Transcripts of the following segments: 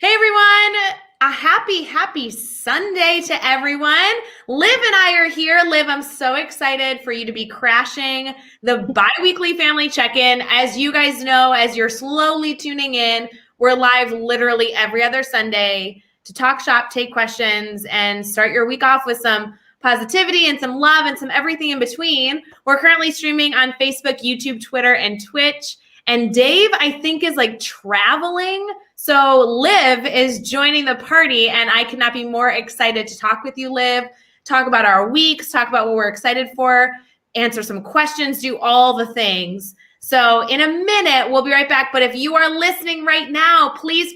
Hey everyone, a happy Sunday to everyone. Liv and I are here. Liv, I'm so excited for you to be crashing the bi-weekly family check-in. As you guys know, as you're slowly tuning in, we're live literally every other Sunday to talk shop, take questions, and start your week off with some positivity and some love and some everything in between. We're currently streaming on Facebook, YouTube, Twitter, and Twitch. And Dave, I think, is like traveling. So Liv is joining the party, and I could not be more excited to talk with you, Liv, talk about our weeks, talk about what we're excited for, answer some questions, do all the things. So in a minute, we'll be right back. But if you are listening right now, please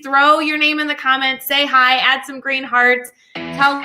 throw your name in the comments, say hi, add some green hearts, tell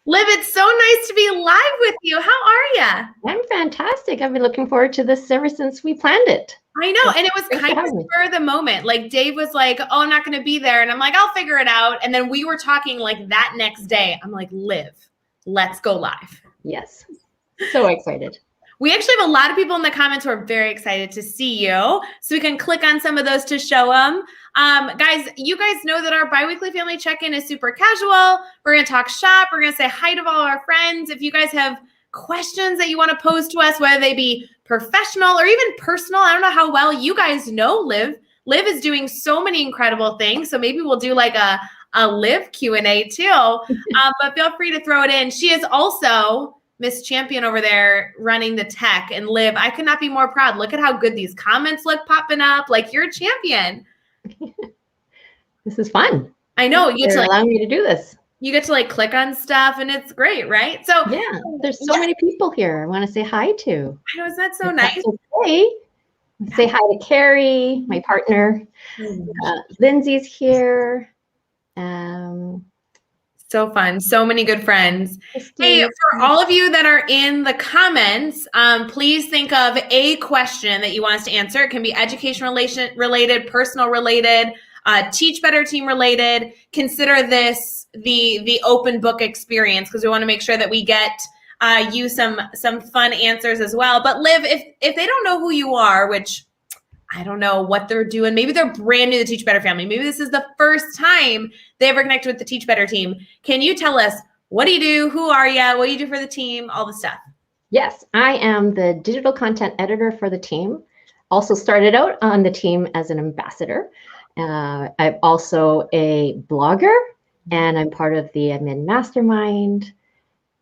Liv, it's so nice to be live with you. How are you? I'm fantastic. I've been looking forward to this ever since we planned it. I know, and it was kind of spur of the moment. Like Dave was like, "Oh, I'm not going to be there," and I'm like, "I'll figure it out." And then we were talking like that next day. I'm like, "Liv, let's go live." Yes, so excited. We actually have a lot of people in the comments who are very excited to see you. So we can click on some of those to show them. Guys, you guys know that our bi-weekly family check-in is super casual. We're going to talk shop. We're going to say hi to all our friends. If you guys have questions that you want to pose to us, whether they be professional or even personal, I don't know how well you guys know Liv. Liv is doing so many incredible things. So maybe we'll do like a Liv Q&A too. But feel free to throw it in. She is also Miss Champion over there running the tech. And Liv, I could not be more proud. Look at how good these comments look popping up. Like, you're a champion. This is fun. I know. You get to allow me to do this. You get to like click on stuff, and it's great, right? So yeah, there's so many people here I want to say hi to. I know, isn't that so nice? Okay. Say hi to Carrie, my partner. Lindsay's here. So fun. So many good friends. Hey, for all of you that are in the comments, please think of a question that you want us to answer. It can be education related, personal related, Teach Better team related. Consider this the open book experience, because we want to make sure that we get you some fun answers as well. But Liv, if they don't know who you are, which I don't know what they're doing. Maybe they're brand new to the Teach Better family. Maybe this is the first time they ever connected with the Teach Better team. Can you tell us, what do you do? Who are you? What do you do for the team? All the stuff. Yes, I am the digital content editor for the team. Also started out on the team as an ambassador. I'm also a blogger, and I'm part of the admin mastermind.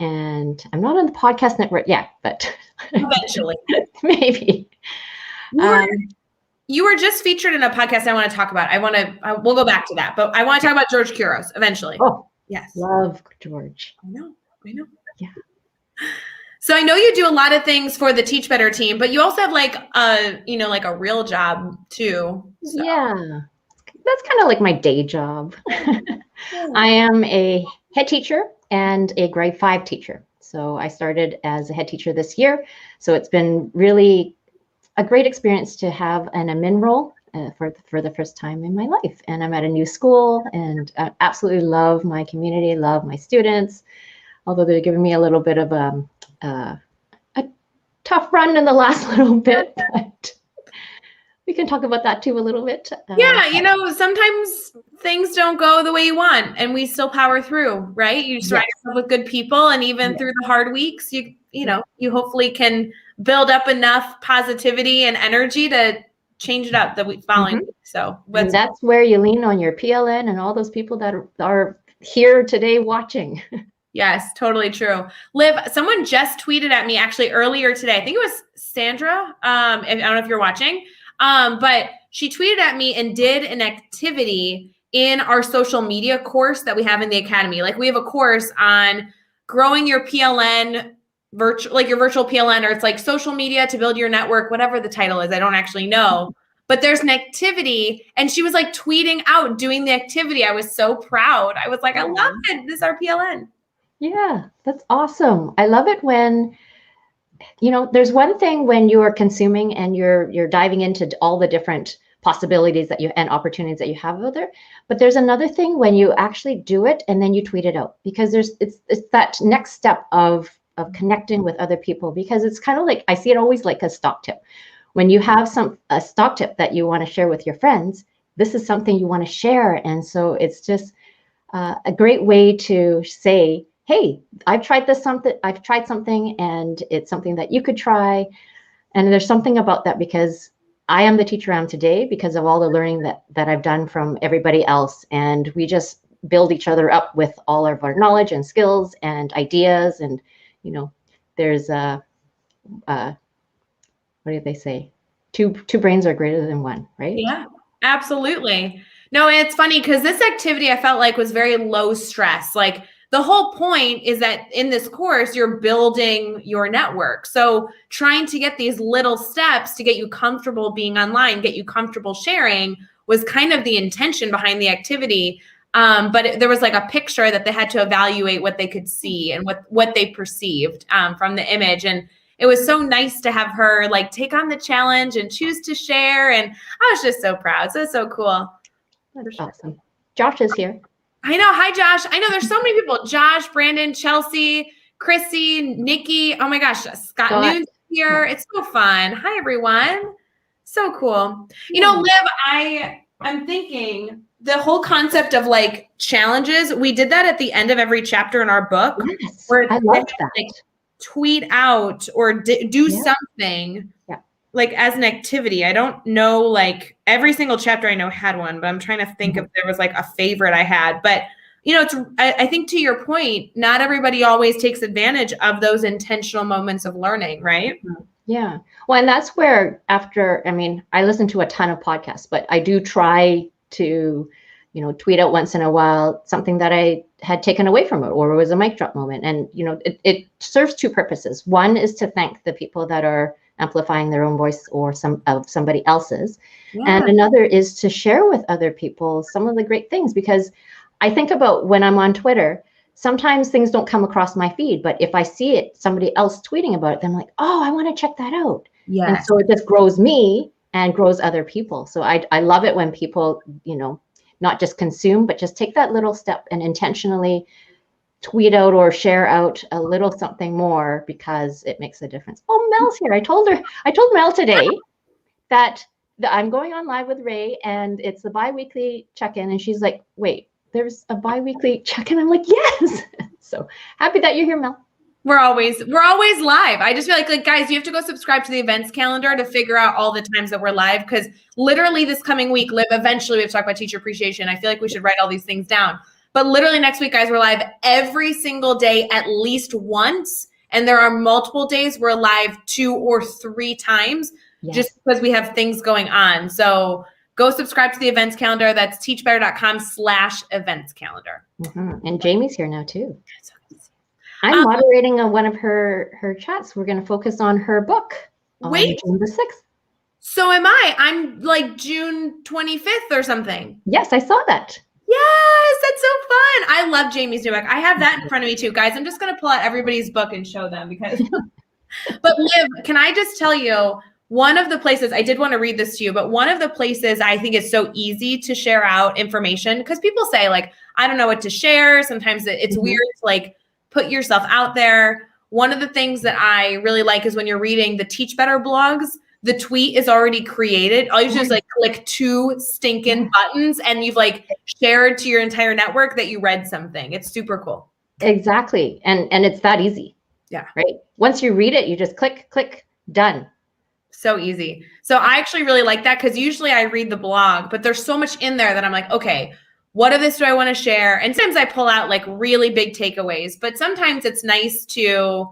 And I'm not on the podcast network yet, but eventually, maybe. You were just featured in a podcast I want to talk about. We'll go back to that, but I want to talk about George Kuros eventually. Oh, yes. Love George. I know. Yeah. So I know you do a lot of things for the Teach Better team, but you also have like a real job too. So. Yeah. That's kind of like my day job. I am a head teacher and a grade 5 teacher. So I started as a head teacher this year. So it's been really a great experience to have an admin role for the first time in my life. And I'm at a new school, and I absolutely love my community, love my students, although they're giving me a little bit of a tough run in the last little bit. But we can talk about that too a little bit. Yeah, sometimes things don't go the way you want, and we still power through, right? You surround yourself with good people, and even through the hard weeks, you hopefully can build up enough positivity and energy to change it up the week following. So that's where you lean on your PLN and all those people that are here today watching. Yes, totally true. Liv, someone just tweeted at me actually earlier today. I think it was Sandra. I don't know if you're watching, but she tweeted at me and did an activity in our social media course that we have in the academy. Like we have a course on growing your PLN like your virtual PLN, or it's like social media to build your network, whatever the title is. I don't actually know. But there's an activity, and she was like tweeting out doing the activity. I was so proud. I was like, I love it. This is our PLN. Yeah, that's awesome. I love it when, there's one thing when you're consuming and you're diving into all the different possibilities that you and opportunities that you have out there. But there's another thing when you actually do it and then you tweet it out, because it's that next step of connecting with other people, because it's kind of like, I see it always like a stock tip. When you have a stock tip that you want to share with your friends, this is something you want to share. And so it's just a great way to say, hey, I've tried something and it's something that you could try. And there's something about that, because I am the teacher I am today because of all the learning that I've done from everybody else. And we just build each other up with all of our knowledge and skills and ideas. And, there's what do they say? Two brains are greater than one, right? Yeah, absolutely. No, it's funny because this activity I felt like was very low stress. Like the whole point is that in this course, you're building your network. So trying to get these little steps to get you comfortable being online, get you comfortable sharing was kind of the intention behind the activity. But there was like a picture that they had to evaluate what they could see and what they perceived from the image. And it was so nice to have her like take on the challenge and choose to share. And I was just so proud. So it's so cool. That's awesome. Josh is here. I know. Hi, Josh. I know there's so many people. Josh, Brandon, Chelsea, Chrissy, Nikki. Oh my gosh. Scott Noon's here. It's so fun. Hi, everyone. So cool. Liv, I'm thinking the whole concept of like challenges, we did that at the end of every chapter in our book. Yes, I love that. Like, tweet out or do something like as an activity. I don't know, like every single chapter I know had one, but I'm trying to think if there was like a favorite I had. But I think to your point, not everybody always takes advantage of those intentional moments of learning, right? Yeah. Well, and that's where I listen to a ton of podcasts, but I do try to, tweet out once in a while something that I had taken away from it, or it was a mic drop moment. And, it serves two purposes. One is to thank the people that are amplifying their own voice or somebody else's. Yeah. And another is to share with other people some of the great things, because I think about when I'm on Twitter, sometimes things don't come across my feed, but if I see somebody else tweeting about it, then I'm like, oh, I want to check that out. Yeah. And so it just grows me and grows other people. So I love it when people, not just consume, but just take that little step and intentionally tweet out or share out a little something more, because it makes a difference. Oh, Mel's here. I told Mel today that I'm going on live with Rae, and it's the bi-weekly check-in. And she's like, wait, there's a bi-weekly check-in? I'm like, yes. So happy that you're here, Mel. We're always live. I just feel like guys, you have to go subscribe to the events calendar to figure out all the times that we're live, because literally this coming week, Liv, eventually we have to talk about teacher appreciation. I feel like we should write all these things down. But literally next week, guys, we're live every single day at least once. And there are multiple days we're live 2 or 3 times just because we have things going on. So go subscribe to the events calendar. That's teachbetter.com/events calendar. Mm-hmm. And Jamie's here now too. I'm moderating one of her chats. We're going to focus on her book on June the 6th. So am I. I'm like June 25th or something. Yes, I saw that. Yes, that's so fun. I love Jamie's new book. I have that in front of me too. Guys, I'm just going to pull out everybody's book and show them because. But Liv, can I just tell you, one of the places, I did want to read this to you, but one of the places I think is so easy to share out information, because people say like, I don't know what to share. Sometimes it's weird to like put yourself out there. One of the things that I really like is when you're reading the Teach Better blogs, the tweet is already created. All you do is like click 2 stinking buttons and you've like shared to your entire network that you read something. It's super cool. Exactly. And it's that easy. Yeah. Right. Once you read it, you just click, done. So easy. So I actually really like that, because usually I read the blog, but there's so much in there that I'm like, okay, what of this do I want to share? And sometimes I pull out like really big takeaways, but sometimes it's nice to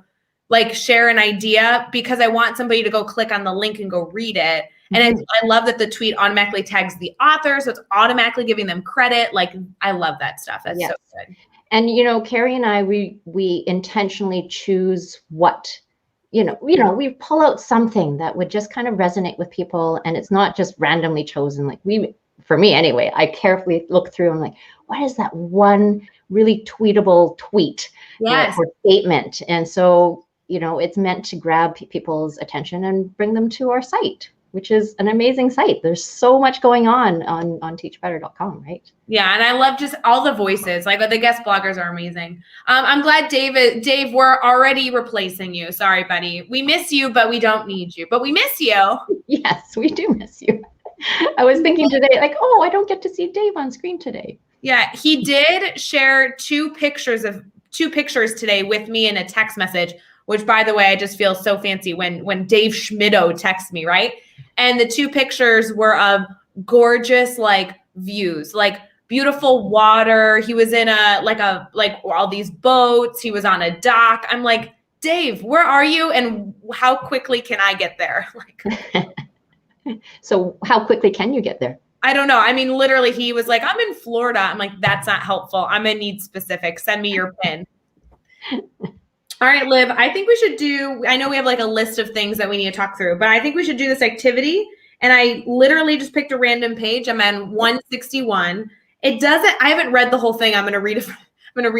like share an idea because I want somebody to go click on the link and go read it. And I love that the tweet automatically tags the author, so it's automatically giving them credit. Like, I love that stuff. That's so good. And, you know, Carrie and I, we intentionally choose what, we pull out something that would just kind of resonate with people. And it's not just randomly chosen. Like for me anyway, I carefully look through and like, what is that one really tweetable tweet or statement? And so, you know, it's meant to grab people's attention and bring them to our site, which is an amazing site. There's so much going on teachbetter.com, right? Yeah, and I love just all the voices. Like the guest bloggers are amazing. I'm glad Dave, we're already replacing you. Sorry, buddy. We miss you, but we don't need you. But we miss you. Yes, we do miss you. I was thinking today, like, oh, I don't get to see Dave on screen today. Yeah, he did share two pictures today with me in a text message, which, by the way, I just feel so fancy when Dave Schmido texts me, right? And the two pictures were of gorgeous like views, like beautiful water. He was in like all these boats. He was on a dock. I'm like, Dave, where are you? And how quickly can I get there? Like, so how quickly can you get there? I don't know. I mean, literally, he was like, I'm in Florida. I'm like, that's not helpful. I'm going to need specifics. Send me your PIN. All right, Liv, I think we should I know we have like a list of things that we need to talk through, but I think we should do this activity. And I literally just picked a random page. I'm on 161. I haven't read the whole thing. I'm going to read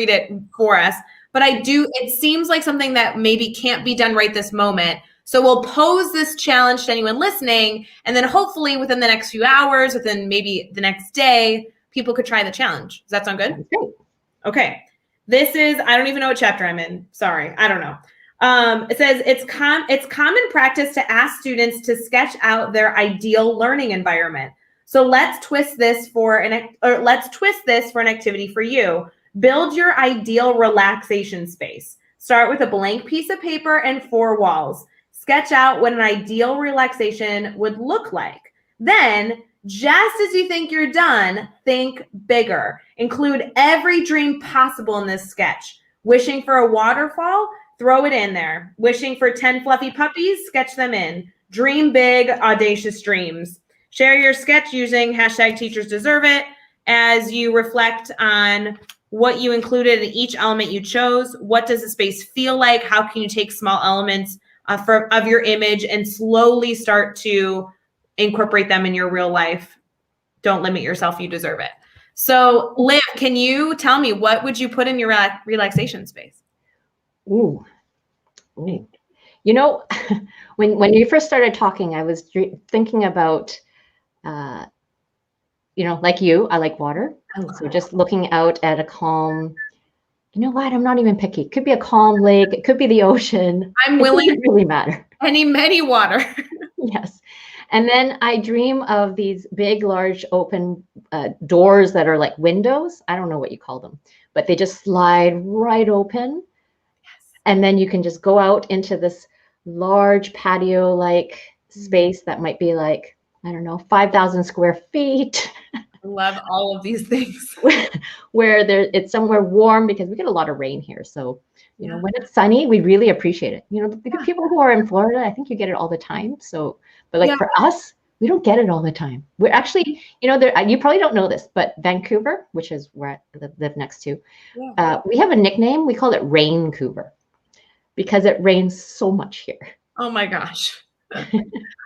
it for us, but it seems like something that maybe can't be done right this moment. So we'll pose this challenge to anyone listening. And then hopefully within the next few hours, within maybe the next day, people could try the challenge. Does that sound good? Okay. This is, I don't even know what chapter I'm in. Sorry, I don't know. It says it's common practice to ask students to sketch out their ideal learning environment. So let's twist this for an activity for you. Build your ideal relaxation space. Start with a blank piece of paper and 4 walls. Sketch out what an ideal relaxation would look like. Then, just as you think you're done, think bigger. Include every dream possible in this sketch. Wishing for a waterfall? Throw it in there. Wishing for 10 fluffy puppies? Sketch them in. Dream big, audacious dreams. Share your sketch using #TeachersDeserveIt as you reflect on what you included in each element you chose. What does the space feel like? How can you take small elements of your image and slowly start to incorporate them in your real life? Don't limit yourself. You deserve it. So, Liv, can you tell me what would you put in your relaxation space? Ooh. You know, when you first started talking, I was thinking about, like you, I like water. So just looking out at a calm, you know what? I'm not even picky. It could be a calm lake. It could be the ocean. I'm willing. It doesn't really matter. Many water. Yes. And then I dream of these big, large open doors that are like windows. I don't know what you call them, but they just slide right open. Yes. And then you can just go out into this large patio-like space that might be like, I don't know, 5,000 square feet. I love all of these things. Where it's somewhere warm because we get a lot of rain here. So, you know, when it's sunny, we really appreciate it. You know, the people who are in Florida, I think you get it all the time. So, but like for us, we don't get it all the time. We're actually, you know, you probably don't know this, but Vancouver, which is where I live next to, we have a nickname. We call it Raincouver because it rains so much here. Oh my gosh.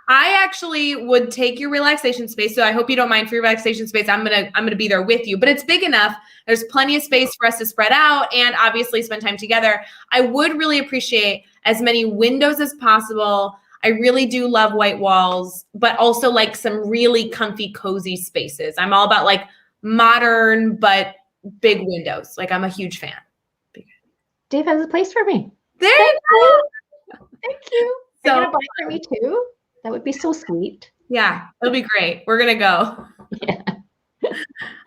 I actually would take your relaxation space. So I hope you don't mind for your relaxation space. I'm gonna be there with you, but it's big enough. There's plenty of space for us to spread out and obviously spend time together. I would really appreciate as many windows as possible. I really do love white walls, but also like some really comfy, cozy spaces. I'm all about like modern, but big windows. Like I'm a huge fan. Dave has a place for me. There you go. Thank you. So, are you gonna buy for me too? That would be so sweet. Yeah, it'll be great. We're gonna go. Yeah.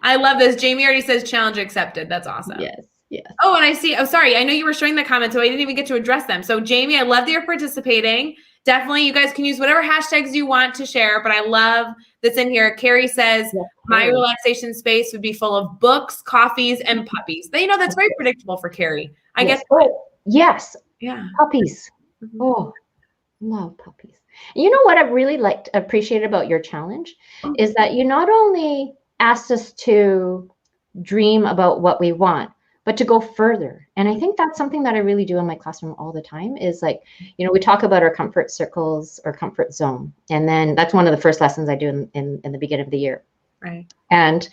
I love this. Jamie already says challenge accepted. That's awesome. Yes. Yes. Oh, and I see. Oh, sorry. I know you were showing the comments, so I didn't even get to address them. So, Jamie, I love that you're participating. Definitely, you guys can use whatever hashtags you want to share, but I love that's in here. Carrie says, Yes, my Carrie. relaxation space would be full of books, coffees, and puppies. You know, that's very predictable for Carrie. I Yes. guess. Oh, yes. Yeah. Puppies. Mhm. Oh, love puppies. You know what I really appreciated about your challenge is that you not only asked us to dream about what we want, but to go further. And I think that's something that I really do in my classroom all the time is like, we talk about our comfort circles or comfort zone. And then that's one of the first lessons I do in the beginning of the year. Right. And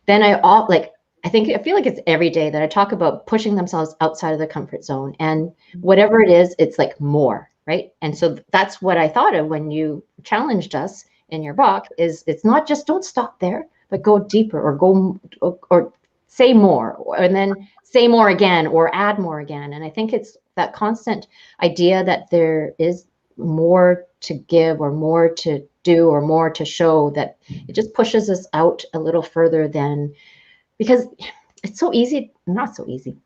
then I feel like it's every day that I talk about pushing themselves outside of the comfort zone, and whatever it is, it's like more, right? And so that's what I thought of when you challenged us in your book is it's not just don't stop there, but go deeper or say more, and then say more again or add more again. And I think it's that constant idea that there is more to give or more to do or more to show, that it just pushes us out a little further than, because it's so easy, not so easy.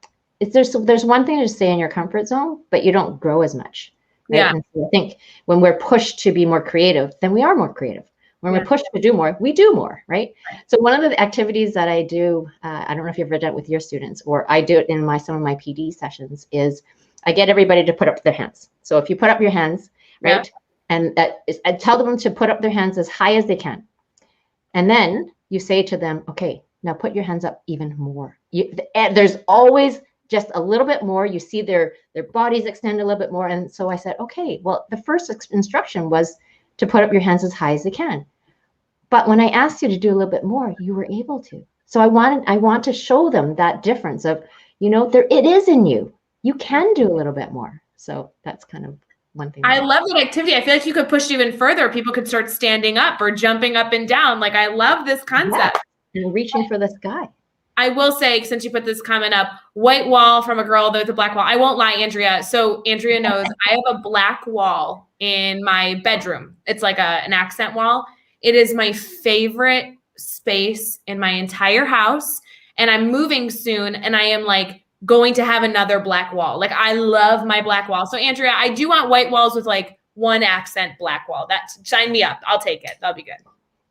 There's one thing to stay in your comfort zone, but you don't grow as much, right? Yeah. And so I think when we're pushed to be more creative, then we are more creative. When we're pushed to do more, we do more, right? So one of the activities that I do, I don't know if you've ever done it with your students, or I do it in some of my PD sessions, is I get everybody to put up their hands. So if you put up your hands, right? And I tell them to put up their hands as high as they can. And then you say to them, okay, now put your hands up even more. There's always just a little bit more. You see their bodies extend a little bit more. And so I said, okay, well, the first instruction was to put up your hands as high as they can. But when I asked you to do a little bit more, you were able to. So I want to show them that difference of, it is in you. You can do a little bit more. So that's kind of one thing. I love that activity. I feel like you could push it even further. People could start standing up or jumping up and down. Like, I love this concept. And reaching for the sky. I will say, since you put this comment up, white wall from a girl with a black wall. I won't lie, Andrea. So Andrea knows I have a black wall in my bedroom. It's like an accent wall. It is my favorite space in my entire house. And I'm moving soon. And I am like going to have another black wall. Like, I love my black wall. So Andrea, I do want white walls with like one accent black wall. Sign me up. I'll take it. That'll be good.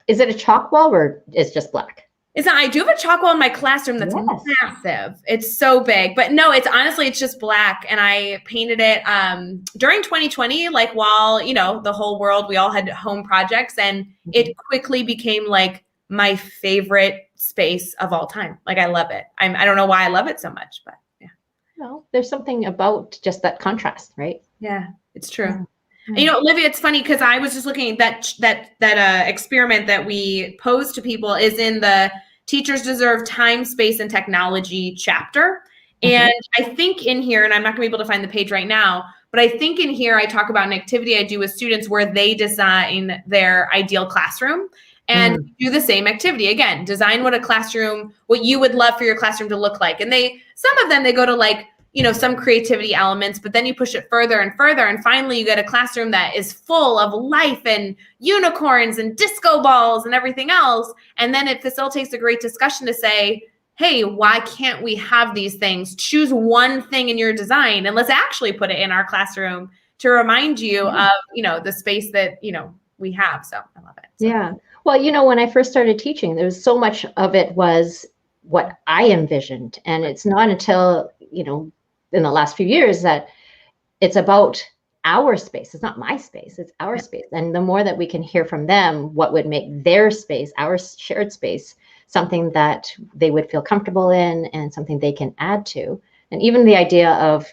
Is it a chalk wall or it's just black? It's not. I do have a chalk wall in my classroom that's massive. It's so big, but no, it's just black. And I painted it during 2020, like while, the whole world, we all had home projects, and it quickly became like my favorite space of all time. Like, I love it. I don't know why I love it so much, but yeah. Well, there's something about just that contrast, right? Yeah, it's true. And, Olivia, it's funny because I was just looking at that experiment that we posed to people is in the Teachers Deserve Time, Space, and Technology chapter. And I think in here, and I'm not going to be able to find the page right now, but I think in here I talk about an activity I do with students where they design their ideal classroom and do the same activity. Again, design what you would love for your classroom to look like. And some of them, they go to like, some creativity elements, but then you push it further and further. And finally you get a classroom that is full of life and unicorns and disco balls and everything else. And then it facilitates a great discussion to say, hey, why can't we have these things? Choose one thing in your design and let's actually put it in our classroom to remind you of, the space that, we have. So I love it. So. Yeah. Well, when I first started teaching, there was so much of it was what I envisioned. And it's not until, in the last few years that it's about our space. It's not my space, it's our space. And the more that we can hear from them, what would make their space, our shared space, something that they would feel comfortable in and something they can add to. And even the idea of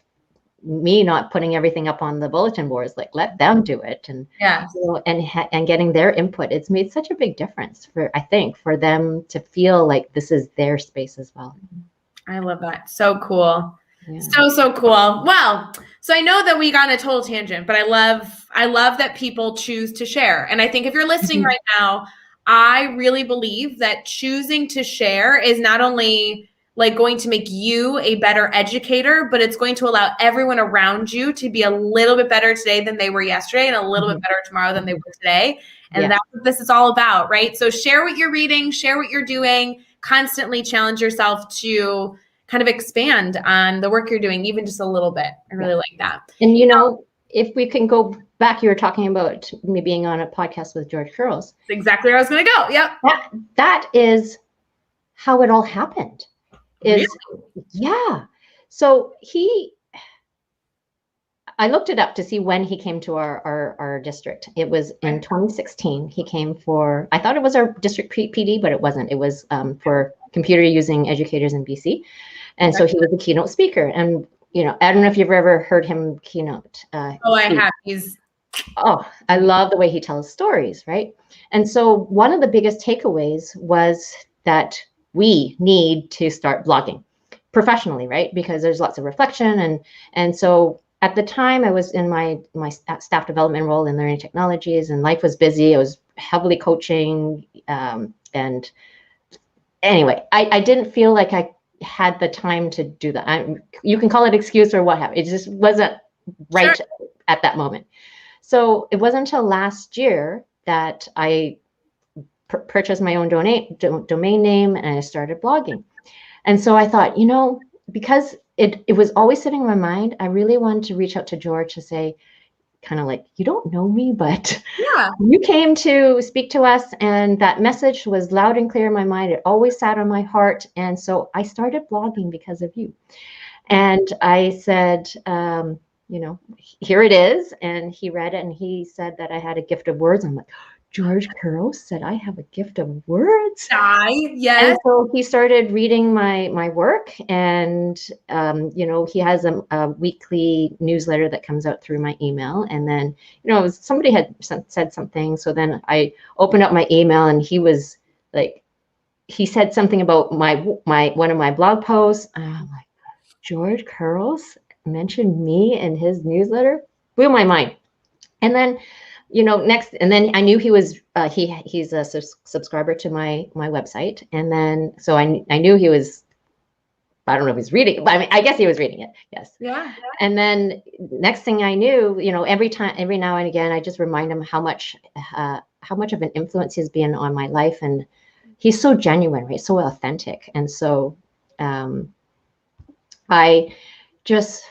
me not putting everything up on the bulletin boards, like let them do it. And, and getting their input, it's made such a big difference for them to feel like this is their space as well. I love that. So cool. Yeah. So cool. Well, so I know that we got on a total tangent, but I love that people choose to share. And I think if you're listening right now, I really believe that choosing to share is not only like going to make you a better educator, but it's going to allow everyone around you to be a little bit better today than they were yesterday and a little bit better tomorrow than they were today. And that's what this is all about, right? So share what you're reading, share what you're doing, constantly challenge yourself to kind of expand on the work you're doing, even just a little bit. I really like that. And, if we can go back, you were talking about me being on a podcast with George Couros. That's exactly where I was going to go. Yep. That is how it all happened. Really? Yeah. So I looked it up to see when he came to our district. It was in 2016. He came for, I thought it was our district PD, but it wasn't. It was for computer using educators in BC. And so he was a keynote speaker. And, I don't know if you've ever heard him keynote. I have. I love the way he tells stories, right? And so one of the biggest takeaways was that we need to start blogging professionally, right? Because there's lots of reflection. And so at the time I was in my staff development role in learning technologies, and life was busy. I was heavily coaching. And anyway, I didn't feel like I had the time to do that. You can call it excuse or what have you. It just wasn't right at that moment. So it wasn't until last year that I purchased my own domain name, and I started blogging. And so I thought, because it was always sitting in my mind, I really wanted to reach out to George to say, kind of like, you don't know me, but you came to speak to us, and that message was loud and clear in my mind. It always sat on my heart. And so I started blogging because of you. And I said, here it is. And he read it, and he said that I had a gift of words. I'm like, George Couros said I have a gift of words. Yes. And so he started reading my work, and he has a weekly newsletter that comes out through my email. And then somebody had said something, so then I opened up my email, and he was like, he said something about my one of my blog posts. I'm like, George Couros mentioned me in his newsletter. Blew my mind. And then next, and then I knew he was he's a subscriber to my website, and then so I knew he was. I don't know if he's reading it, but I guess he was reading it. Yes. Yeah. And then next thing I knew, every now and again, I just remind him how much of an influence he's been on my life, and he's so genuine, right? So authentic, and so I just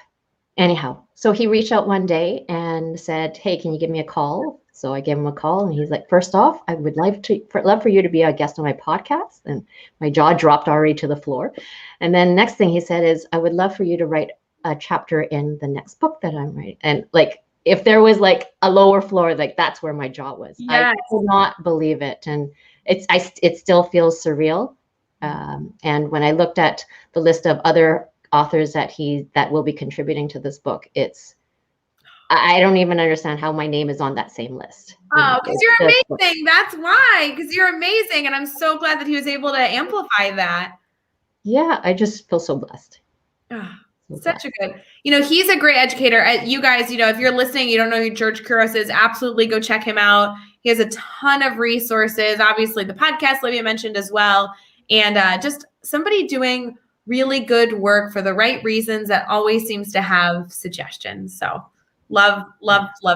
anyhow. So he reached out one day and said, hey, can you give me a call? So I gave him a call, and he's like, first off, I would love for you to be a guest on my podcast. And my jaw dropped already to the floor. And then next thing he said is, I would love for you to write a chapter in the next book that I'm writing. And like, if there was like a lower floor, like that's where my jaw was. Yes. I could not believe it. And it still feels surreal. And when I looked at the list of other authors that will be contributing to this book, I don't even understand how my name is on that same list. Oh, because you're amazing. That's why, because you're amazing. And I'm so glad that he was able to amplify that. Yeah, I just feel so blessed. Such a good, he's a great educator. You guys, if you're listening, you don't know who George Couros is, absolutely go check him out. He has a ton of resources. Obviously the podcast Livia mentioned as well. And just somebody doing really good work for the right reasons that always seems to have suggestions. So love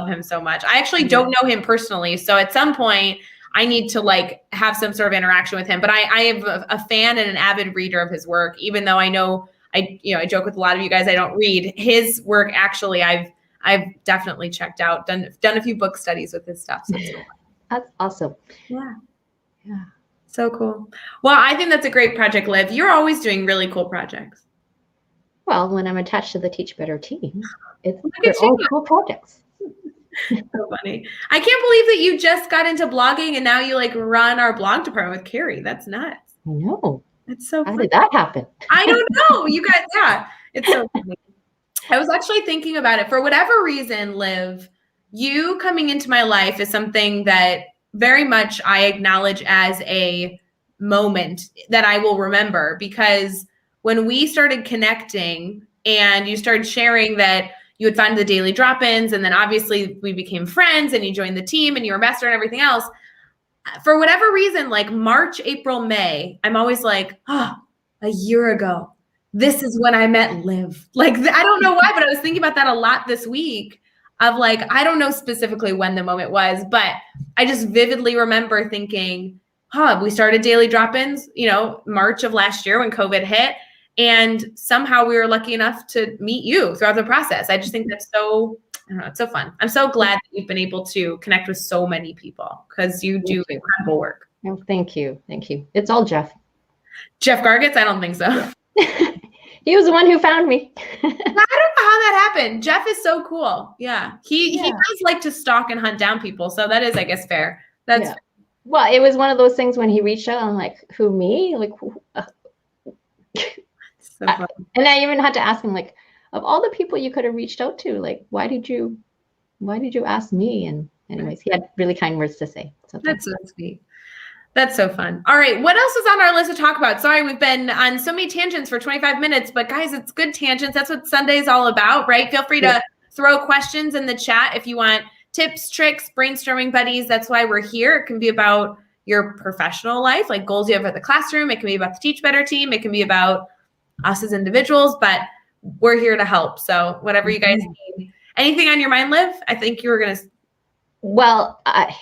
him so much. I actually don't know him personally. So at some point I need to have some sort of interaction with him, but I am a fan and an avid reader of his work, even though I know I joke with a lot of you guys, I don't read his work. Actually, I've definitely checked out, done a few book studies with his stuff. So that's awesome. Yeah. So cool. Well, I think that's a great project, Liv. You're always doing really cool projects. Well, when I'm attached to the Teach Better team, they're all cool projects. So funny. I can't believe that you just got into blogging and now you run our blog department with Carrie. That's nuts. I know. It's so funny. How did that happen? I don't know. You guys, yeah. It's so funny. I was actually thinking about it. For whatever reason, Liv, you coming into my life is something that very much I acknowledge as a moment that I will remember, because when we started connecting and you started sharing that you would find the daily drop-ins, and then obviously we became friends and you joined the team and you were ambassador and everything else. For whatever reason, March, April, May, I'm always like, a year ago, this is when I met Liv. I don't know why, but I was thinking about that a lot this week of I don't know specifically when the moment was, but I just vividly remember thinking, we started daily drop-ins, March of last year when COVID hit. And somehow we were lucky enough to meet you throughout the process. I just think that's so I don't know, it's so fun. I'm so glad that you've been able to connect with so many people because you do incredible work. Oh, thank you. Thank you. It's all Jeff. Jeff Gargitz? I don't think so. Yeah. He was the one who found me. I don't know how that happened. Jeff is so cool. Yeah. He Yeah. does like to stalk and hunt down people. So that is, I guess, fair. That's Yeah. Well, it was one of those things when he reached out, I'm like, who, me? Like, who? so fun. And I even had to ask him, like, of all the people you could have reached out to, like, why did you ask me? And anyways, he had really kind words to say. So that's so sweet. That's so fun. All right. What else is on our list to talk about? Sorry, we've been on so many tangents for 25 minutes, but guys, it's good tangents. That's what Sunday's all about, right? Feel free to throw questions in the chat if you want tips, tricks, brainstorming buddies. That's why we're here. It can be about your professional life, like goals you have at the classroom. It can be about the Teach Better team. It can be about us as individuals, but we're here to help. So whatever you guys need. Anything on your mind, Liv? I think you were going to. Well, I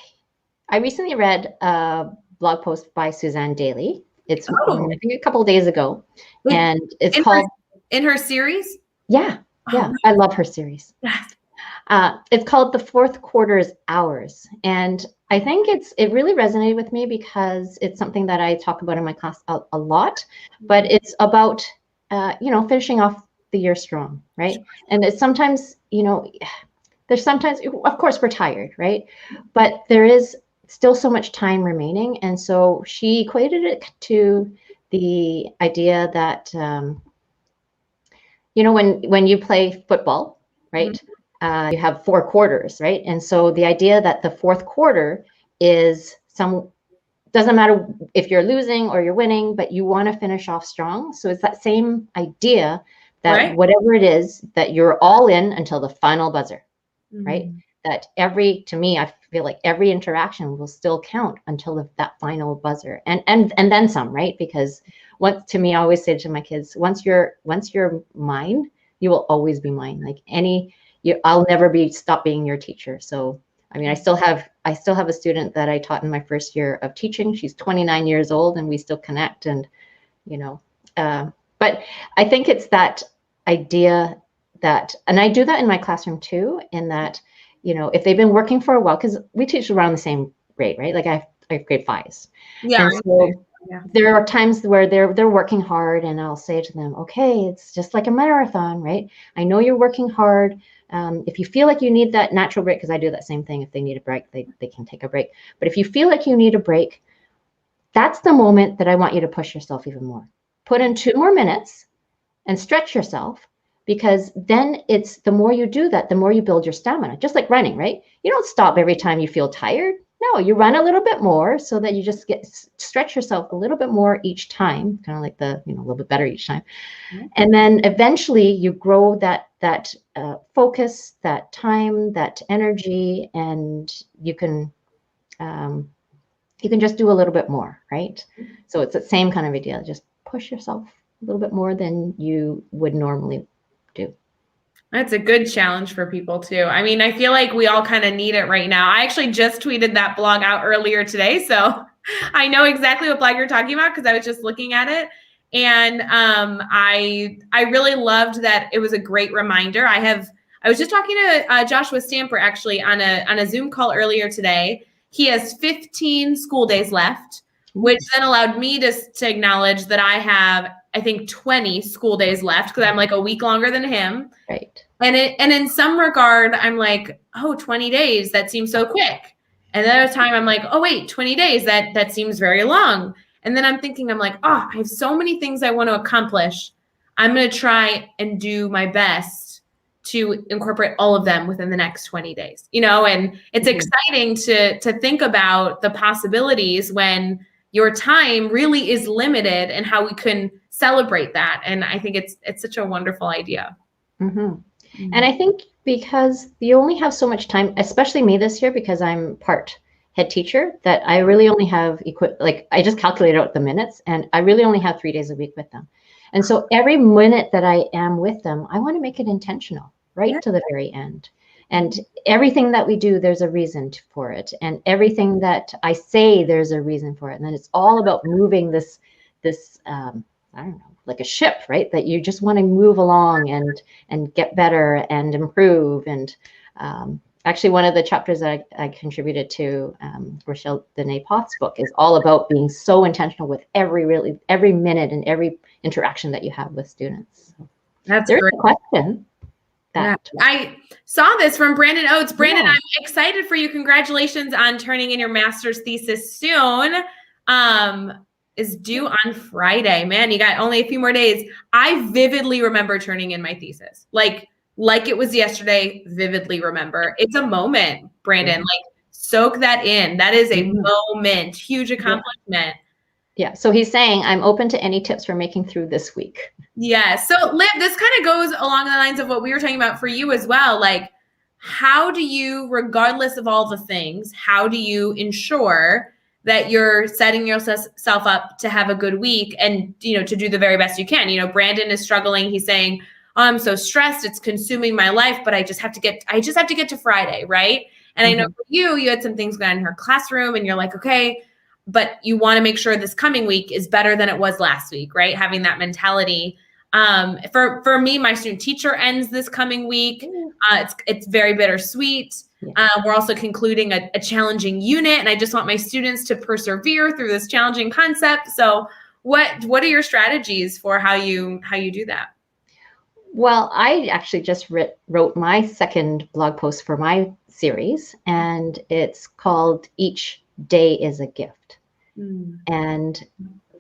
recently read a blog post by Suzanne Daly. It's I think a couple of days ago, and it's called in her series. Yeah, I love her series. It's called The Fourth Quarter is Ours, and I think it really resonated with me because it's something that I talk about in my class a lot. But it's about finishing off the year strong, right? And it's sometimes there's sometimes, of course, we're tired, right? But there is still so much time remaining. And so she equated it to the idea that, when you play football, right, you have 4 quarters, right? And so the idea that the fourth quarter is doesn't matter if you're losing or you're winning, but you want to finish off strong. So it's that same idea that whatever it is, that you're all in until the final buzzer, right? That to me, I feel like every interaction will still count until that final buzzer, and then some, right? Because to me, I always say to my kids, once you're mine, you will always be mine. Like I'll never stop being your teacher. So I mean, I still have a student that I taught in my first year of teaching. She's 29 years old, and we still connect. And but I think it's that idea that, and I do that in my classroom too, in that, if they've been working for a while, because we teach around the same grade, right? Like I have grade 5s. Yeah. And so there are times where they're working hard, and I'll say to them, okay, it's just like a marathon, right? I know you're working hard. If you feel like you need that natural break, because I do that same thing. If they need a break, they can take a break. But if you feel like you need a break, that's the moment that I want you to push yourself even more. Put in 2 more minutes and stretch yourself, because then it's the more you do that, the more you build your stamina. Just like running, right? You don't stop every time you feel tired. No, you run a little bit more so that you just stretch yourself a little bit more each time, kind of like a little bit better each time. And then eventually you grow that focus, that time, that energy, and you can just do a little bit more, right? So it's the same kind of idea. Just push yourself a little bit more than you would normally do. That's a good challenge for people too. I mean, I feel like we all kind of need it right now. I actually just tweeted that blog out earlier today, so I know exactly what blog you're talking about because I was just looking at it. And I really loved that. It was a great reminder. I was just talking to Joshua Stamper actually on a Zoom call earlier today. He has 15 school days left, which then allowed me to acknowledge that I have, I think, 20 school days left because I'm like a week longer than him. Right. And in some regard, I'm like, oh, 20 days, that seems so quick. And then other time I'm like, oh, wait, 20 days, that seems very long. And then I'm like, oh, I have so many things I want to accomplish. I'm going to try and do my best to incorporate all of them within the next 20 days, and it's exciting to think about the possibilities when your time really is limited and how we can celebrate that. And I think it's such a wonderful idea. And I think because you only have so much time, especially me this year, because I'm part head teacher, that I really only have I just calculated out the minutes, and I really only have 3 days a week with them. And so every minute that I am with them, I want to make it intentional, right to the very end. And everything that we do, there's a reason for it. And everything that I say, there's a reason for it. And then it's all about moving this I don't know, like a ship, right? That you just want to move along and get better and improve. And Actually, one of the chapters that I contributed to Rochelle Dene Poth's book is all about being so intentional with every minute and every interaction that you have with students. That's There's great. a question. Yeah. I saw this from Brandon Oates. Brandon, I'm excited for you. Congratulations on turning in your master's thesis soon. Is due on Friday. Man, you got only a few more days. I vividly remember turning in my thesis. Like it was yesterday, vividly remember. It's a moment, Brandon. Like soak that in. That is a moment, huge accomplishment. Yeah. So he's saying, I'm open to any tips for making through this week. Yeah. So Liv, this kind of goes along the lines of what we were talking about for you as well. Like, how do you, regardless of all the things, how do you ensure that you're setting yourself up to have a good week and, to do the very best you can? Brandon is struggling. He's saying, oh, I'm so stressed. It's consuming my life, but I just have to get to Friday. Right. And I know for you had some things going on in her classroom and you're like, okay, but you want to make sure this coming week is better than it was last week, right? Having that mentality. For me, my student teacher ends this coming week. It's very bittersweet. We're also concluding a challenging unit, and I just want my students to persevere through this challenging concept. So what are your strategies for how you do that? Well, I actually just wrote my second blog post for my series, and it's called Each Day is a Gift. And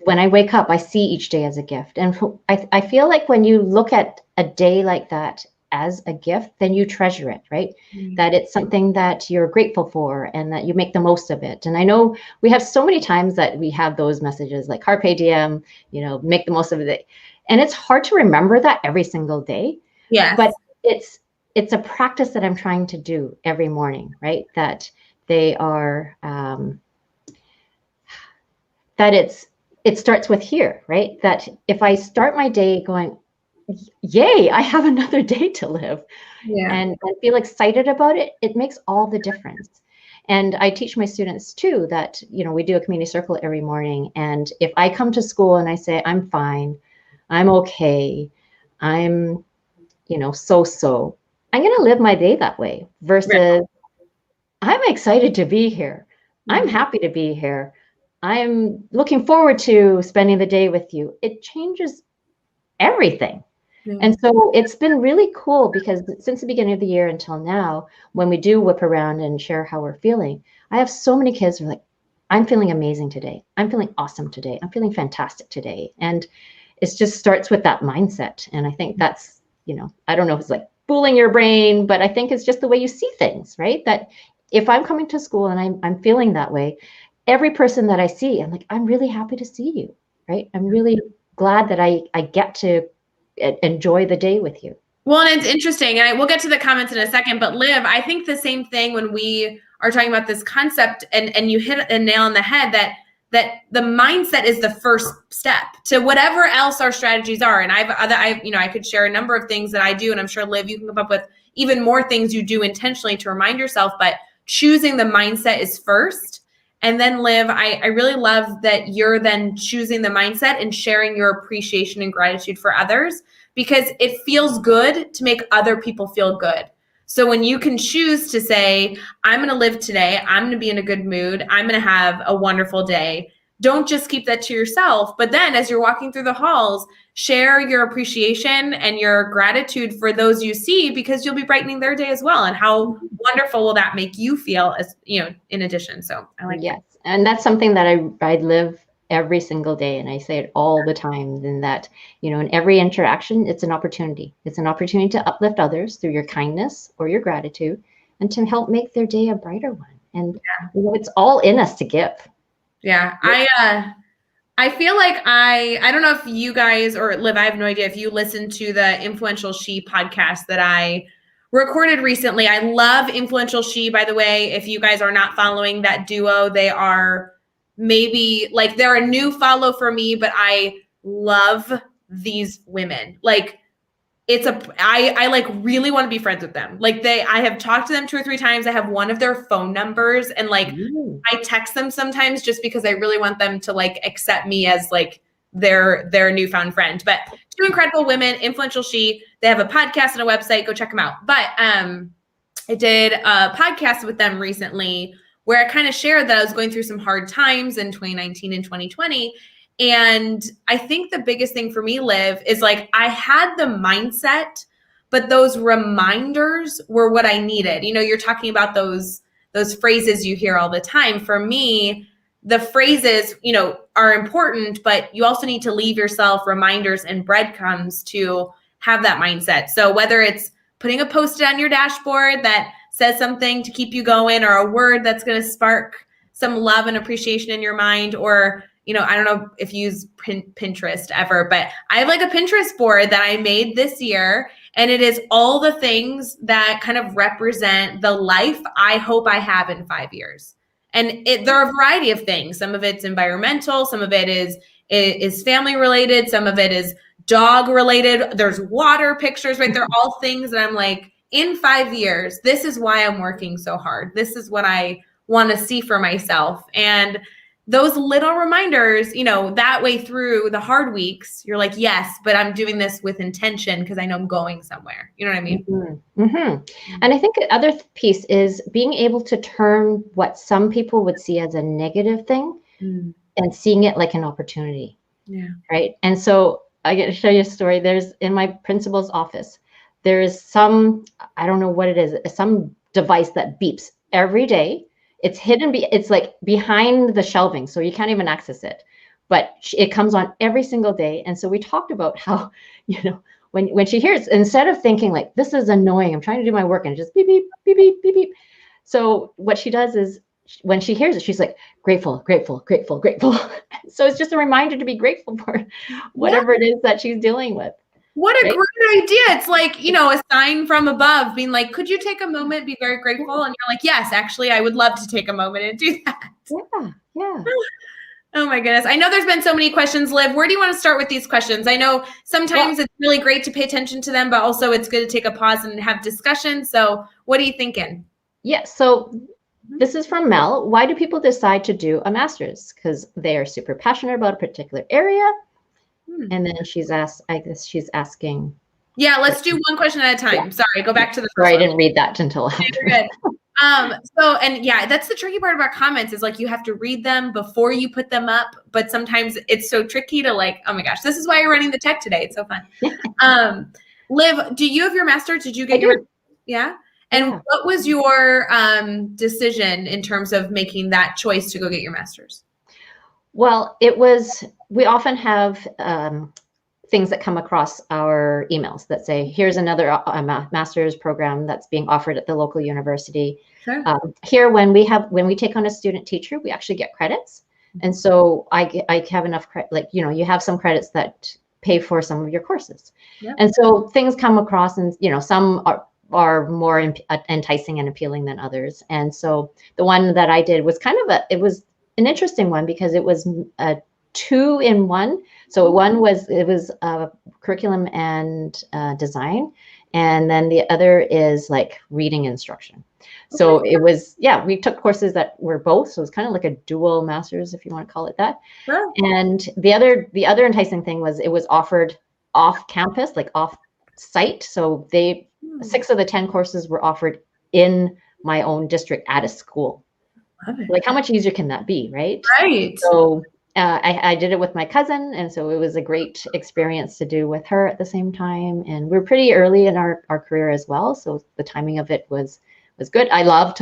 when I wake up, I see each day as a gift. And I feel like when you look at a day like that as a gift, then you treasure it, right? That it's something that you're grateful for and that you make the most of it. And I know we have so many times that we have those messages like carpe diem, make the most of it. And it's hard to remember that every single day. Yeah. But it's a practice that I'm trying to do every morning, right? That they are, that it starts with here, right? That if I start my day going, yay, I have another day to live, and feel excited about it, it makes all the difference. And I teach my students too that, we do a community circle every morning. And if I come to school and I say, I'm fine, I'm okay, I'm, so, I'm going to live my day that way versus I'm excited to be here. I'm happy to be here. I'm looking forward to spending the day with you. It changes everything. And so it's been really cool because since the beginning of the year until now, when we do whip around and share how we're feeling, I have so many kids who are like, I'm feeling amazing today. I'm feeling awesome today. I'm feeling fantastic today. And it just starts with that mindset. And I think that's, I don't know if it's like fooling your brain, but I think it's just the way you see things, right? That if I'm coming to school and I'm feeling that way, every person that I see, I'm like, I'm really happy to see you, right? I'm really glad that I get to enjoy the day with you. Well, and it's interesting, and we'll get to the comments in a second, but Liv, I think the same thing when we are talking about this concept, and you hit a nail on the head that the mindset is the first step to whatever else our strategies are. And I could share a number of things that I do, and I'm sure Liv, you can come up with even more things you do intentionally to remind yourself, but choosing the mindset is first. And then Liv, I really love that you're then choosing the mindset and sharing your appreciation and gratitude for others, because it feels good to make other people feel good. So when you can choose to say, I'm going to live today, I'm going to be in a good mood, I'm going to have a wonderful day, don't just keep that to yourself. But then as you're walking through the halls, share your appreciation and your gratitude for those you see, because you'll be brightening their day as well. And how wonderful will that make you feel as, in addition. So I like that. And that's something that I live every single day. And I say it all the time, in that, in every interaction, it's an opportunity. It's an opportunity to uplift others through your kindness or your gratitude and to help make their day a brighter one. And it's all in us to give. Yeah. I feel like I don't know if you guys, or Liv, I have no idea if you listen to the Influential She podcast that I recorded recently. I love Influential She, by the way. If you guys are not following that duo, they are maybe like, they're a new follow for me, but I love these women. Like, I like really want to be friends with them. Like I have talked to them 2 or 3 times. I have one of their phone numbers, and like I text them sometimes just because I really want them to like accept me as like their newfound friend. But 2 incredible women, Influential She, they have a podcast and a website. Go check them out. But I did a podcast with them recently where I kind of shared that I was going through some hard times in 2019 and 2020. And I think the biggest thing for me, Liv, is like I had the mindset, but those reminders were what I needed. You know, you're talking about those phrases you hear all the time. For me, the phrases, you know, are important, but you also need to leave yourself reminders and breadcrumbs to have that mindset. So whether it's putting a post-it on your dashboard that says something to keep you going, or a word that's going to spark some love and appreciation in your mind, or, you know, I don't know if you use Pinterest ever, but I have like a Pinterest board that I made this year, and it is all the things that kind of represent the life I hope I have in 5 years. And there are a variety of things. Some of it's environmental, some of it is family related, some of it is dog related. There's water pictures, right? They're all things that I'm like, in 5 years, this is why I'm working so hard. This is what I want to see for myself. And those little reminders, you know, that way through the hard weeks, you're like, yes, but I'm doing this with intention because I know I'm going somewhere. You know what I mean? Mm-hmm. Mm-hmm. And I think the other piece is being able to turn what some people would see as a negative thing and seeing it like an opportunity. Yeah. Right. And so I get to show you a story. There's in my principal's office, there is some, I don't know what it is, some device that beeps every day. It's hidden, it's like behind the shelving, so you can't even access it. But it comes on every single day. And so we talked about how, you know, when she hears, instead of thinking like, this is annoying, I'm trying to do my work, and just beep, beep, beep, beep, beep, beep. So what she does is when she hears it, she's like, grateful, grateful, grateful, grateful. So it's just a reminder to be grateful for whatever it is that she's dealing with. What a great idea. It's like, you know, a sign from above being like, could you take a moment, be very grateful? And you're like, yes, actually, I would love to take a moment and do that. Yeah, yeah. Oh my goodness. I know there's been so many questions, Liv. Where do you want to start with these questions? I know sometimes it's really great to pay attention to them, but also it's good to take a pause and have discussion. So what are you thinking? Yeah, so this is from Mel. Why do people decide to do a master's? Because they are super passionate about a particular area. And then she's asked, I guess she's asking. Yeah, let's do one question at a time. Yeah. Sorry, go back to the first Sorry, one. I didn't read that until after. You're good. So, and yeah, that's the tricky part about comments is like you have to read them before you put them up, but sometimes it's so tricky to like, oh my gosh, this is why you're running the tech today. It's so fun. Liv, do you have your master's? Did you get your, yeah? And what was your decision in terms of making that choice to go get your master's? Well, it was, we often have things that come across our emails that say, here's another master's program that's being offered at the local university. Sure. Here, when we take on a student teacher, we actually get credits. And so I have enough, like, you know, you have some credits that pay for some of your courses. Yep. And so things come across and, you know, some are more enticing and appealing than others. And so the one that I did was kind of it was an interesting one because it was a 2-in-1. So one was, it was curriculum and design. And then the other is like reading instruction. So it was, yeah, we took courses that were both. So it's kind of like a dual master's, if you want to call it that. Sure. And the other enticing thing was it was offered off campus, like off site. So 6 of the 10 courses were offered in my own district at a school. Like how much easier can that be, right? Right. So I did it with my cousin, and so it was a great experience to do with her at the same time. And we're pretty early in our career as well, so the timing of it was good. I love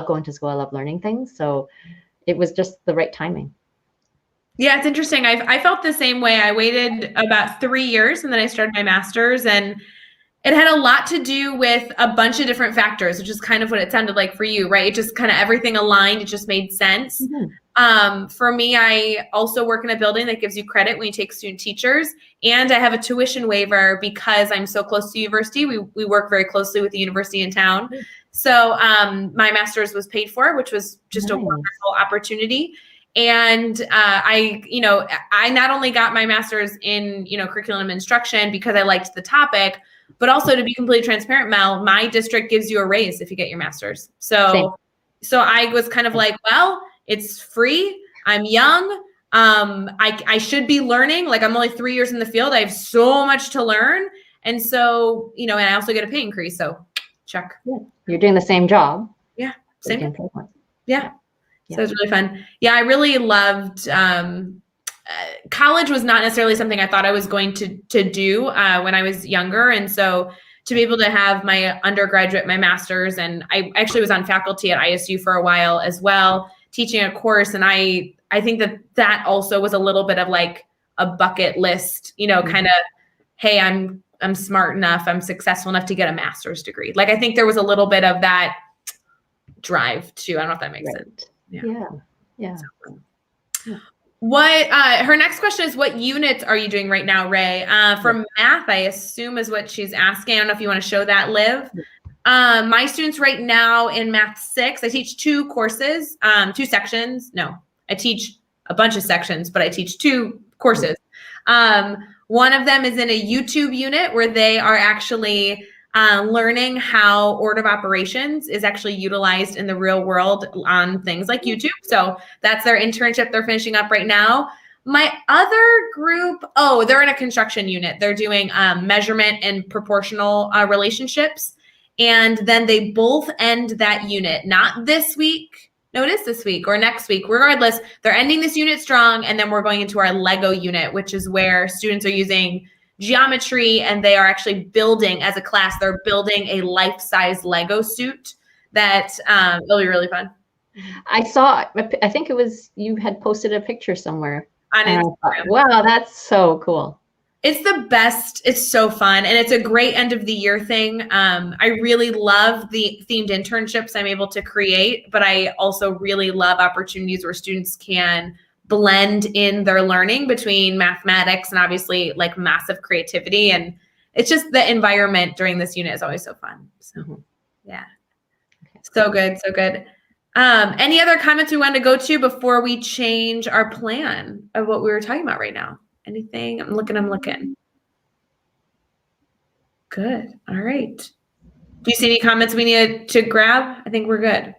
going to school. I love learning things, so it was just the right timing. Yeah, it's interesting. I felt the same way. I waited about 3 years, and then I started my master's, and it had a lot to do with a bunch of different factors, which is kind of what it sounded like for you, right? It just kind of everything aligned. It just made sense. Mm-hmm. For me, I also work in a building that gives you credit when you take student teachers. And I have a tuition waiver because I'm so close to the university. We work very closely with the university in town. Mm-hmm. So my master's was paid for, which was just a wonderful opportunity. And I not only got my master's in, curriculum instruction because I liked the topic, but also to be completely transparent, Mel, my district gives you a raise if you get your master's. So I was kind of like, well, it's free. I'm young. I should be learning. Like I'm only 3 years in the field. I have so much to learn. And so, and I also get a pay increase. So check. Yeah. You're doing the same job. Yeah. So you Same. can pay for it. Yeah. Yeah. So it's really fun. Yeah, I really loved college was not necessarily something I thought I was going to do when I was younger. And so to be able to have my undergraduate, my master's, and I actually was on faculty at ISU for a while as well, teaching a course. And I think that also was a little bit of like a bucket list, kind of, hey, I'm smart enough, I'm successful enough to get a master's degree. Like, I think there was a little bit of that drive too. I don't know if that makes sense. Yeah. What her next question is, what units are you doing right now, Rae? For math, I assume is what she's asking. I don't know if you want to show that, Liv. My students right now in Math 6, I teach 2 courses, 2 sections. No, I teach a bunch of sections, but I teach 2 courses. One of them is in a YouTube unit where they are actually learning how order of operations is actually utilized in the real world on things like YouTube. So that's their internship they're finishing up right now. My other group, they're in a construction unit. They're doing measurement and proportional relationships. And then they both end that unit, not this week. No, it is this week or next week. Regardless, they're ending this unit strong. And then we're going into our Lego unit, which is where students are using geometry and they are actually building, as a class, they're building a life-size Lego suit that will be really fun. I saw, I think it was, you had posted a picture somewhere. On Instagram. Wow, that's so cool. It's the best. It's so fun. And it's a great end of the year thing. I really love the themed internships I'm able to create, but I also really love opportunities where students can blend in their learning between mathematics and obviously like massive creativity. And it's just the environment during this unit is always so fun. So yeah, so good. So good. Any other comments we want to go to before we change our plan of what we were talking about right now? Anything? I'm looking. Good. All right. Do you see any comments we need to grab? I think we're good.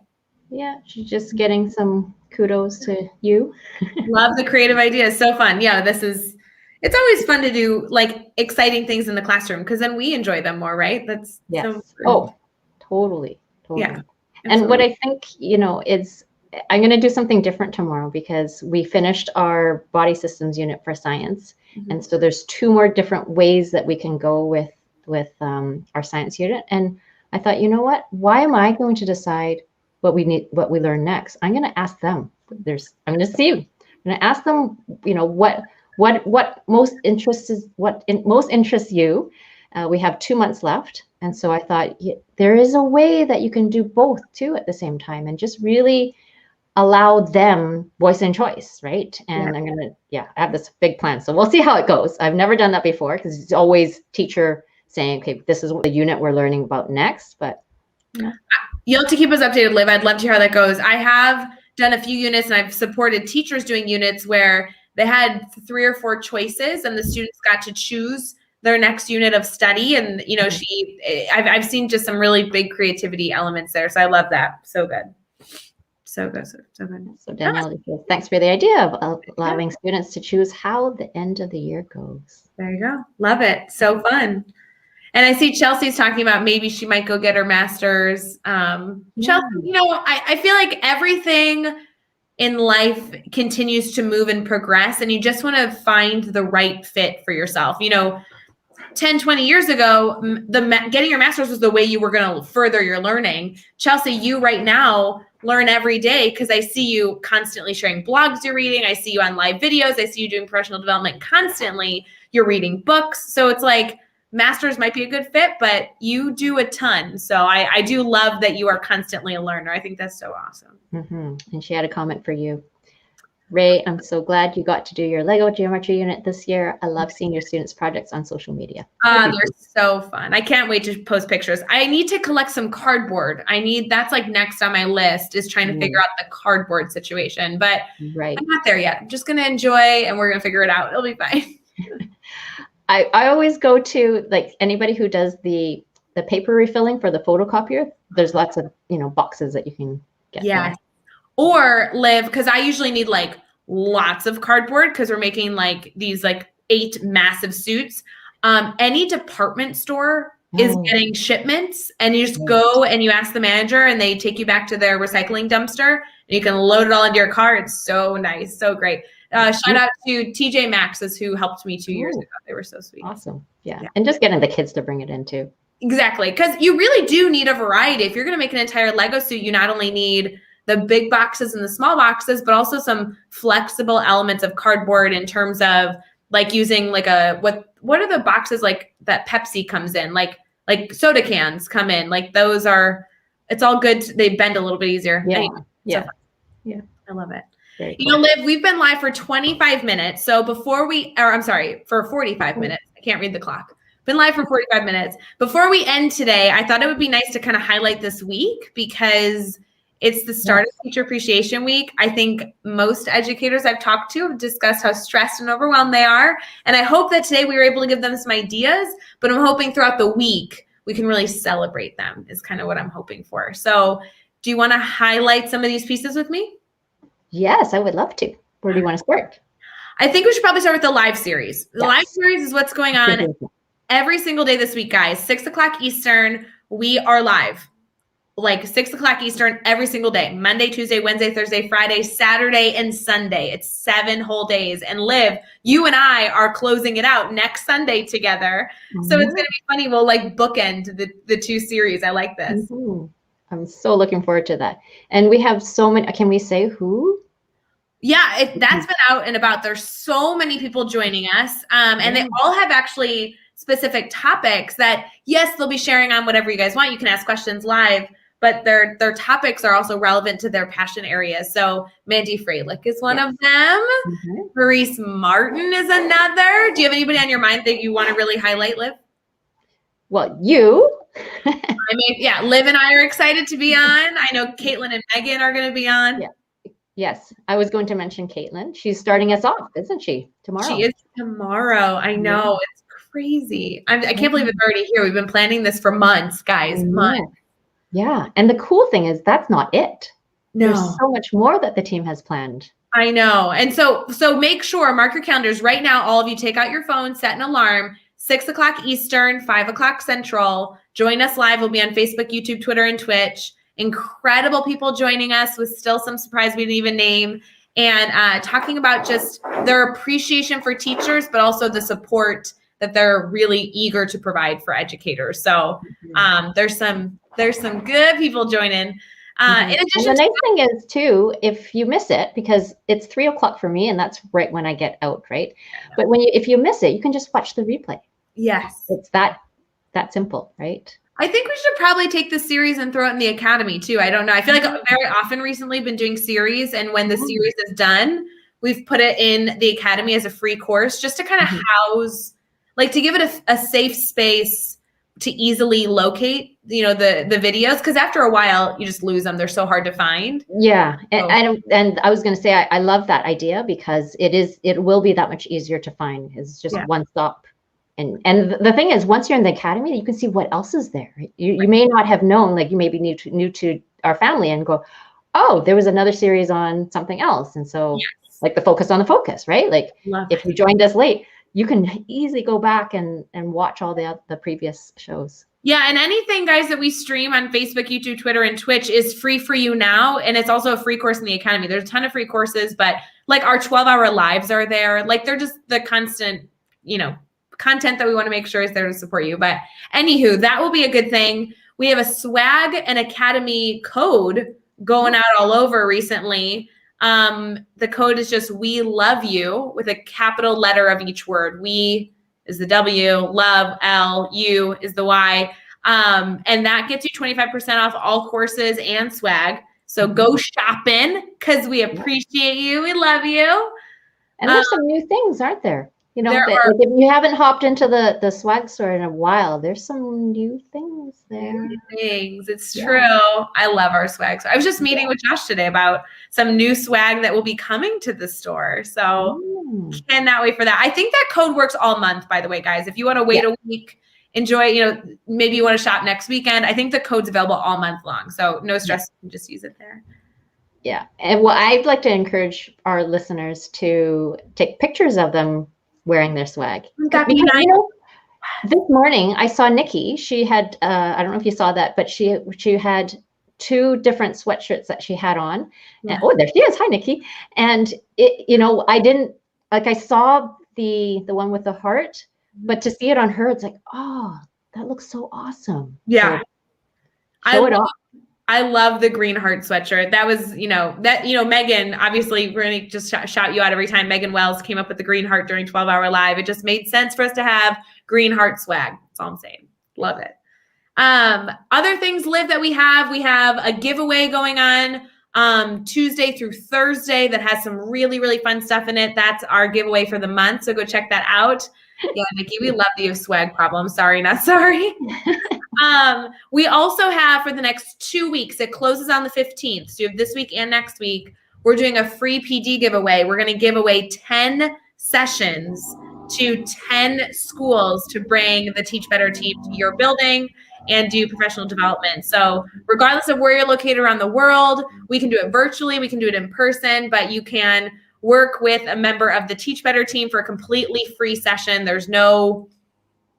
Yeah, she's just getting some kudos to you. Love the creative ideas. So fun. Yeah, it's always fun to do like exciting things in the classroom because then we enjoy them more, right? That's so totally. Yeah. And what I think, is I'm going to do something different tomorrow because we finished our body systems unit for science. And so there's 2 more different ways that we can go with our science unit. And I thought, you know what, why am I going to decide what we learn next? I'm going to ask them. I'm going to ask them, what most interests you. We have 2 months left. And so I thought there is a way that you can do both too at the same time and just really allow them voice and choice, right? And I'm going to, I have this big plan. So we'll see how it goes. I've never done that before because it's always teacher saying, okay, this is the unit we're learning about next. But you'll have to keep us updated, Liv. I'd love to hear how that goes. I have done a few units and I've supported teachers doing units where they had 3 or 4 choices and the students got to choose their next unit of study. And, I've seen just some really big creativity elements there. So I love that. So good. So good. So good. So Danielle, thanks for the idea of allowing students to choose how the end of the year goes. There you go. Love it. So fun. And I see Chelsea's talking about maybe she might go get her master's. Chelsea, I feel like everything in life continues to move and progress, and you just want to find the right fit for yourself. 10, 20 years ago, getting your master's was the way you were going to further your learning. Chelsea, you right now learn every day because I see you constantly sharing blogs you're reading. I see you on live videos. I see you doing professional development constantly. You're reading books. So it's like master's might be a good fit, but you do a ton. So I do love that you are constantly a learner. I think that's so awesome. And she had a comment for you. Rae, I'm so glad you got to do your Lego geometry unit this year. I love seeing your students' projects on social media. They're so fun. I can't wait to post pictures. I need to collect some cardboard. That's like next on my list is trying to figure out the cardboard situation, but I'm not there yet. I'm just going to enjoy and we're going to figure it out. It'll be fine. I always go to like anybody who does the paper refilling for the photocopier. There's lots of, boxes that you can get. Yeah. Or Liv, because I usually need like lots of cardboard because we're making like these like 8 massive suits. Any department store is Oh, getting shipments, and you just right. go and you ask the manager and they take you back to their recycling dumpster and you can load it all into your car. It's so nice. So great. Shout out to TJ Maxx who helped me 2 years Oh, ago. They were so sweet. awesome. Yeah. Yeah. And just getting the kids to bring it in too. Exactly. Because you really do need a variety. If you're going to make an entire Lego suit, you not only need the big boxes and the small boxes, but also some flexible elements of cardboard in terms of like using like what are the boxes like that Pepsi comes in, like soda cans come in, like those are, it's all good. They bend a little bit easier. Yeah. Anyway, Yeah. so Yeah. I love it. Very You cool. know, Liv, we've been live for 25 minutes. So for 45 minutes. I can't read the clock. Been live for 45 minutes. Before we end today, I thought it would be nice to kind of highlight this week because it's the start of Teacher Appreciation Week. I think most educators I've talked to have discussed how stressed and overwhelmed they are. And I hope that today we were able to give them some ideas, but I'm hoping throughout the week we can really celebrate them is kind of what I'm hoping for. So do you want to highlight some of these pieces with me? Yes, I would love to. Where do you want to start? I think we should probably start with the live series. The live series is what's going on every single day this week, guys. 6 o'clock Eastern, we are live. Like 6 o'clock Eastern every single day. Monday, Tuesday, Wednesday, Thursday, Friday, Saturday, and Sunday. It's 7 whole days. And Liv, you and I are closing it out next Sunday together. So it's going to be funny. We'll like bookend the two series. I like this. I'm so looking forward to that. And we have so many, can we say who? Yeah, that's been out and about. There's so many people joining us. And they all have actually specific topics that, yes, they'll be sharing on whatever you guys want. You can ask questions live, but their topics are also relevant to their passion areas. So Mandy Freilich is one of them. Maurice Martin is another. Do you have anybody on your mind that you want to really highlight, Liv? Well, you. Liv and I are excited to be on. I know Caitlin and Megan are going to be on. Yeah. Yes, I was going to mention Caitlin. She's starting us off, isn't she? Tomorrow. She is tomorrow. I know. It's crazy. I can't believe it's already here. We've been planning this for months, guys. Months. Yeah. And the cool thing is that's not it. No. There's so much more that the team has planned. I know. And so make sure, mark your calendars right now. All of you take out your phone, set an alarm, 6 o'clock Eastern, 5 o'clock Central. Join us live. We'll be on Facebook, YouTube, Twitter, and Twitch. Incredible people joining us with still some surprise we didn't even name. And talking about just their appreciation for teachers, but also the support that they're really eager to provide for educators. So there's some good people joining. In addition, and the nice thing is too, if you miss it, because it's 3 o'clock for me, and that's right when I get out, right? But if you miss it, you can just watch the replay. Yes, it's that simple, right? I think we should probably take the series and throw it in the academy too. I don't know. I feel like very often recently been doing series, and when the series is done, we've put it in the academy as a free course just to kind of house, like to give it a safe space to easily locate, the videos, because after a while you just lose them. They're so hard to find. Yeah, and I was going to say I love that idea because it will be that much easier to find. It's just one stop. And the thing is, once you're in the academy, you can see what else is there. You may not have known, like you may be new to our family and go, oh, there was another series on something else. And so like the focus on the focus, right? Like if you joined us late, you can easily go back and watch all the previous shows. Yeah, and anything, guys, that we stream on Facebook, YouTube, Twitter, and Twitch is free for you now. And it's also a free course in the academy. There's a ton of free courses, but like our 12-hour lives are there. Like they're just the constant, content that we want to make sure is there to support you. But anywho, that will be a good thing. We have a swag and academy code going out all over recently. The code is just "We love you" with a capital letter of each word. We is the W, love, L, U is the Y. And that gets you 25% off all courses and swag. So go shopping because we appreciate you. We love you. And there's some new things, aren't there? If you haven't hopped into the swag store in a while, there's some new things there. It's true. I love our swag. So I was just meeting with Josh today about some new swag that will be coming to the store. So cannot wait for that. I think that code works all month, by the way, guys. If you want to wait a week, enjoy, maybe you want to shop next weekend. I think the code's available all month long. So no stress. You can just use it there. Yeah. And I'd like to encourage our listeners to take pictures of them wearing their swag. That'd be nice. This morning I saw Nikki. She had, I don't know if you saw that, but she had two different sweatshirts that she had on. Yeah. And, oh, there she is. Hi, Nikki. And I didn't, like, I saw the one with the heart, but to see it on her, it's like, oh, that looks so awesome. Yeah. So, show it off. I love the green heart sweatshirt. That was, Megan, obviously we're going to just shout you out every time Megan Wells came up with the green heart during 12-Hour Live. It just made sense for us to have green heart swag. That's all I'm saying. Love it. Other things, Liv, that we have a giveaway going on Tuesday through Thursday that has some really, really fun stuff in it. That's our giveaway for the month. So go check that out. Yeah, Nikki, we love you have swag problems. Sorry, not sorry. We also have for the next 2 weeks, it closes on the 15th. So you have this week and next week, we're doing a free PD giveaway. We're going to give away 10 sessions to 10 schools to bring the Teach Better team to your building and do professional development. So regardless of where you're located around the world, we can do it virtually, we can do it in person, but you can work with a member of the Teach Better team for a completely free session. There's no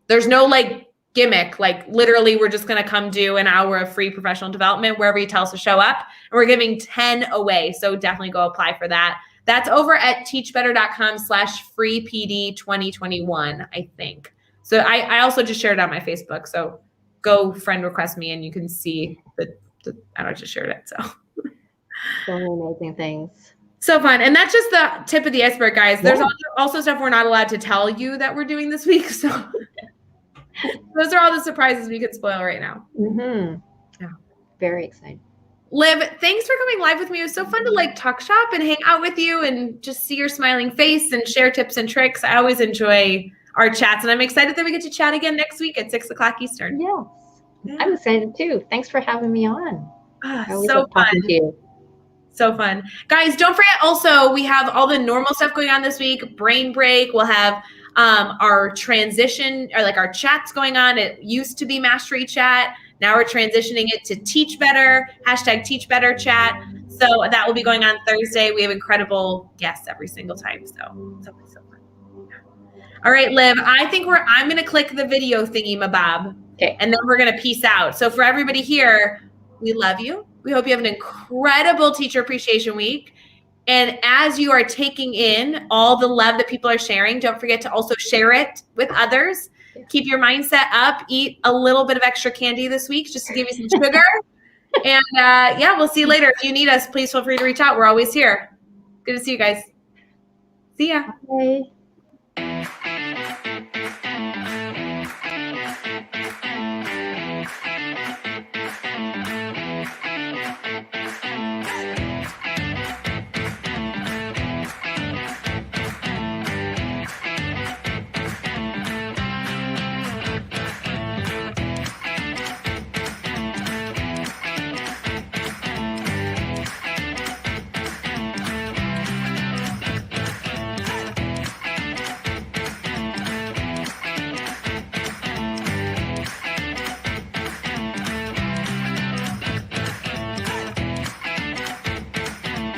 like gimmick. Like literally we're just going to come do an hour of free professional development wherever you tell us to show up. And we're giving 10 away. So definitely go apply for that. That's over at teachbetter.com/freepd2021, I think. So I also just shared it on my Facebook. So go friend request me and you can see I just shared it. So many amazing things. So fun. And that's just the tip of the iceberg, guys. There's also stuff we're not allowed to tell you that we're doing this week. So those are all the surprises we could spoil right now. Mm-hmm. Yeah. Very excited. Liv, thanks for coming live with me. It was so fun to talk shop and hang out with you and just see your smiling face and share tips and tricks. I always enjoy our chats, and I'm excited that we get to chat again next week at 6:00 Eastern. Yes. Yeah. I'm excited too. Thanks for having me on. So fun. To you. So fun. Guys, don't forget also, we have all the normal stuff going on this week. Brain break. We'll have our transition or our chats going on. It used to be Mastery Chat. Now we're transitioning it to Teach Better, #TeachBetterChat. So that will be going on Thursday. We have incredible guests every single time. So fun. All right, Liv, I think I'm going to click the video thingy, mabob. Okay. And then we're going to peace out. So for everybody here, we love you. We hope you have an incredible Teacher Appreciation Week. And as you are taking in all the love that people are sharing, don't forget to also share it with others. Yeah. Keep your mindset up. Eat a little bit of extra candy this week just to give you some sugar. And we'll see you later. If you need us, please feel free to reach out. We're always here. Good to see you guys. See ya. Bye.